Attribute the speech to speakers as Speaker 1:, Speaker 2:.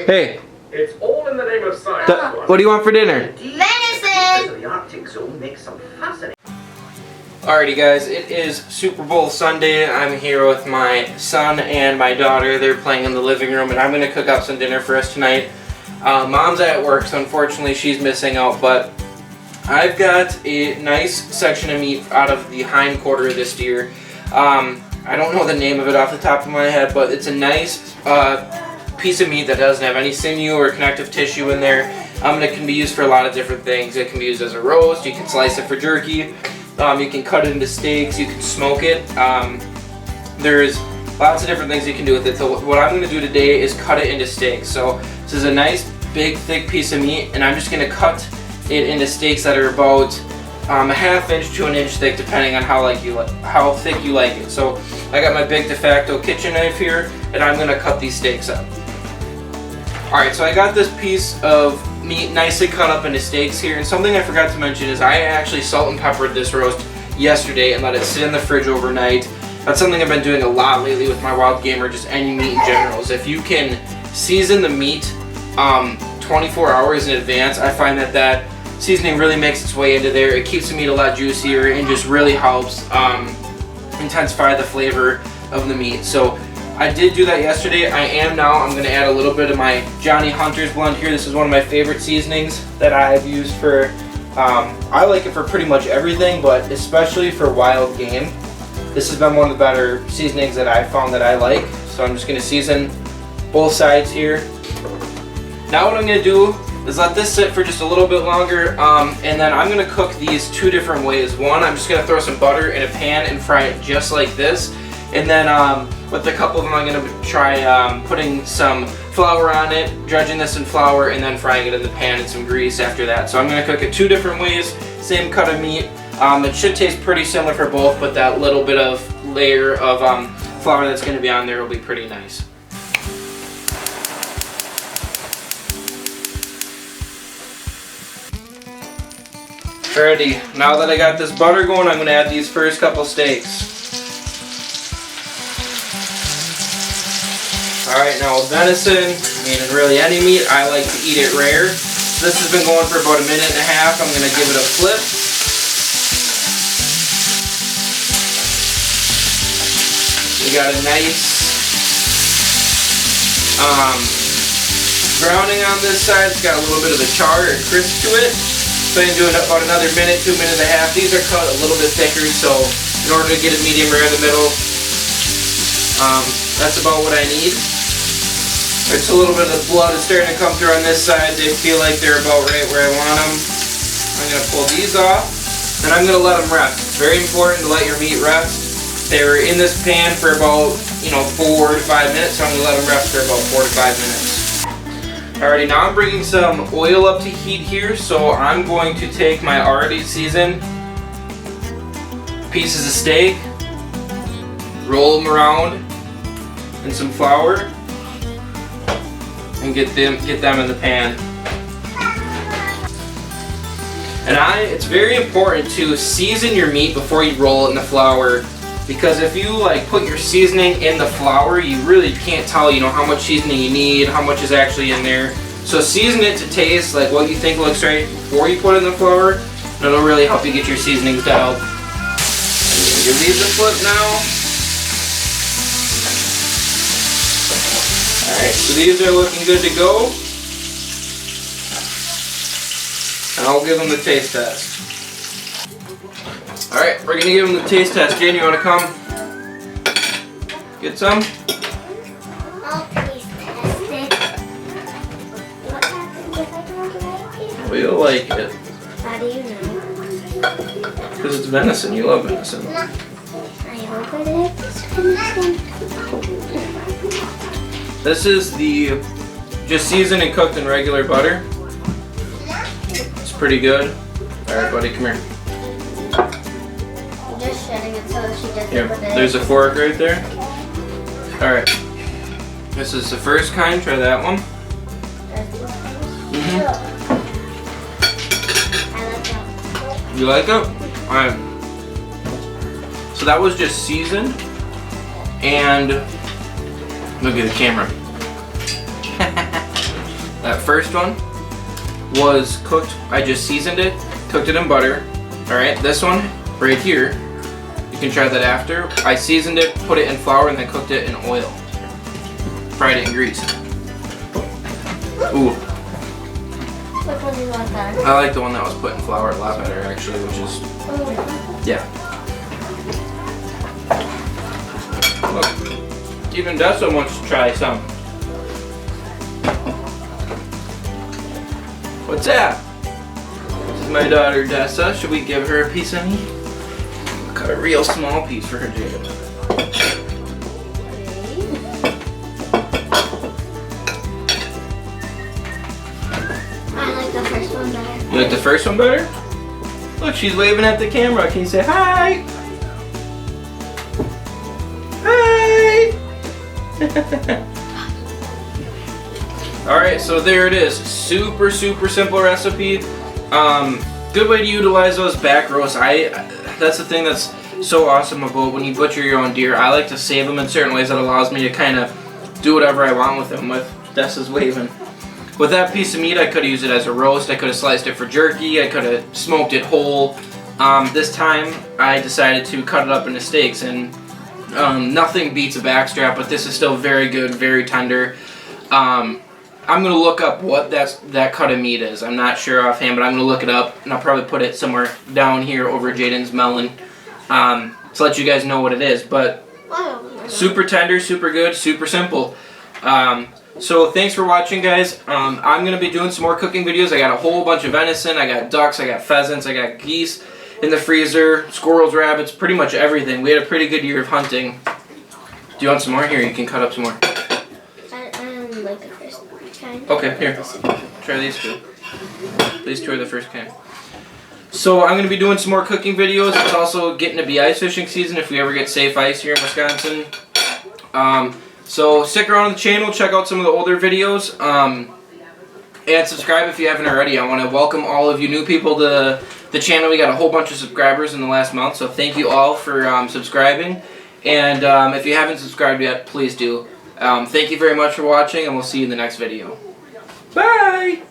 Speaker 1: Hey.
Speaker 2: It's all in the name of science.
Speaker 1: What do you want for dinner?
Speaker 3: Venison!
Speaker 2: The Arctic zone makes some fascinating.
Speaker 1: Alrighty guys, it is Super Bowl Sunday. I'm here with my son and my daughter. They're playing in the living room and I'm going to cook up some dinner for us tonight. Mom's at work, so unfortunately she's missing out, but I've got a nice section of meat out of the hind quarter of this deer. I don't know the name of it off the top of my head, but it's a nice piece of meat that doesn't have any sinew or connective tissue in there. And it can be used for a lot of different things. It can be used as a roast, you can slice it for jerky, you can cut it into steaks, you can smoke it. There's lots of different things you can do with it. So what I'm going to do today is cut it into steaks. So this is a nice big thick piece of meat and I'm just going to cut it into steaks that are about a ½ inch to an inch thick, depending on how thick you like it. So I got my big de facto kitchen knife here and I'm going to cut these steaks up. Alright, so I got this piece of meat nicely cut up into steaks here, and something I forgot to mention is I actually salt and peppered this roast yesterday and let it sit in the fridge overnight. That's something I've been doing a lot lately with my wild game or just any meat in general. Is if you can season the meat 24 hours in advance, I find that seasoning really makes its way into there. It keeps the meat a lot juicier and just really helps intensify the flavor of the meat. So I did do that yesterday. I'm going to add a little bit of my Johnny Hunter's blend here. This is one of my favorite seasonings that I've used for, I like it for pretty much everything, but especially for wild game. This has been one of the better seasonings that I've found that I like. So I'm just going to season both sides here. Now what I'm going to do is let this sit for just a little bit longer, and then I'm going to cook these two different ways. One, I'm just going to throw some butter in a pan and fry it just like this. And then with a couple of them, I'm going to try putting some flour on it, dredging this in flour, and then frying it in the pan in some grease after that. So I'm going to cook it two different ways, same cut of meat. It should taste pretty similar for both, but that little bit of layer of flour that's going to be on there will be pretty nice. Alrighty, now that I got this butter going, I'm going to add these first couple steaks. Alright, now with venison, and really any meat, I like to eat it rare. This has been going for about a minute and a half. I'm going to give it a flip. We got a nice browning on this side. It's got a little bit of a char or crisp to it. So I'm doing about another minute, 2 minutes and a half. These are cut a little bit thicker, so in order to get it medium rare in the middle, that's about what I need. There's a little bit of blood is starting to come through on this side. They feel like they're about right where I want them. I'm going to pull these off, and I'm going to let them rest. It's very important to let your meat rest. They were in this pan for about 4 to 5 minutes, so I'm going to let them rest for about 4 to 5 minutes. Alrighty, now I'm bringing some oil up to heat here, so I'm going to take my already seasoned pieces of steak, roll them around in some flour, and get them in the pan. And it's very important to season your meat before you roll it in the flour, because if you put your seasoning in the flour, you really can't tell how much seasoning you need, how much is actually in there. So season it to taste like what you think looks right before you put it in the flour, and it'll really help you get your seasonings dialed. Give these a flip now. Alright, so these are looking good to go. And I'll give them the taste test. Alright, we're going to give them the taste test. Jane, you want to come? Get some?
Speaker 3: I'll taste test it. What happens if I don't like it?
Speaker 1: Well, you'll like it.
Speaker 3: How do you know?
Speaker 1: Because it's venison. You love venison.
Speaker 3: I hope I like this venison.
Speaker 1: This is the just seasoned and cooked in regular butter. It's pretty good. Alright, buddy, come here.
Speaker 3: I'm just shutting it so she doesn't
Speaker 1: Here,
Speaker 3: put it.
Speaker 1: there's a fork right there. Alright. This is the first kind. Try that one.
Speaker 3: I like that.
Speaker 1: You like it? Alright. So that was just seasoned. And look at the camera. That first one was cooked, I just seasoned it, cooked it in butter. Alright, this one right here, you can try that after. I seasoned it, put it in flour, and then cooked it in oil. Fried it in grease. Ooh.
Speaker 3: Which one do you want better?
Speaker 1: I like the one that was put in flour a lot better actually, which is, yeah. Look, even Dessa wants to try some. What's that? This is my daughter Dessa. Should we give her a piece of meat? Cut a real small piece for her, Jaden.
Speaker 3: I like the first one better.
Speaker 1: You like the first one better? Look, she's waving at the camera. Can you say hi? Hi! Alright, so there it is. Super, super simple recipe. Good way to utilize those back roasts. That's the thing that's so awesome about when you butcher your own deer. I like to save them in certain ways that allows me to kind of do whatever I want with them. With Dessa's waving. With that piece of meat, I could have used it as a roast. I could have sliced it for jerky. I could have smoked it whole. This time, I decided to cut it up into steaks, and nothing beats a backstrap, but this is still very good, very tender. I'm going to look up what that cut of meat is. I'm not sure offhand, but I'm going to look it up, and I'll probably put it somewhere down here over Jaden's melon to let you guys know what it is. But super tender, super good, super simple. So thanks for watching, guys. I'm going to be doing some more cooking videos. I got a whole bunch of venison. I got ducks. I got pheasants. I got geese in the freezer. Squirrels, rabbits, pretty much everything. We had a pretty good year of hunting. Do you want some more? Here, you can cut up some more.
Speaker 3: I like the first kind.
Speaker 1: Okay, here. Try these two. These two are the first kind. So I'm going to be doing some more cooking videos. It's also getting to be ice fishing season if we ever get safe ice here in Wisconsin. So stick around on the channel, check out some of the older videos, and subscribe if you haven't already. I want to welcome all of you new people to the channel. We got a whole bunch of subscribers in the last month, so thank you all for subscribing. And if you haven't subscribed yet, please do. Thank you very much for watching, and we'll see you in the next video. Bye!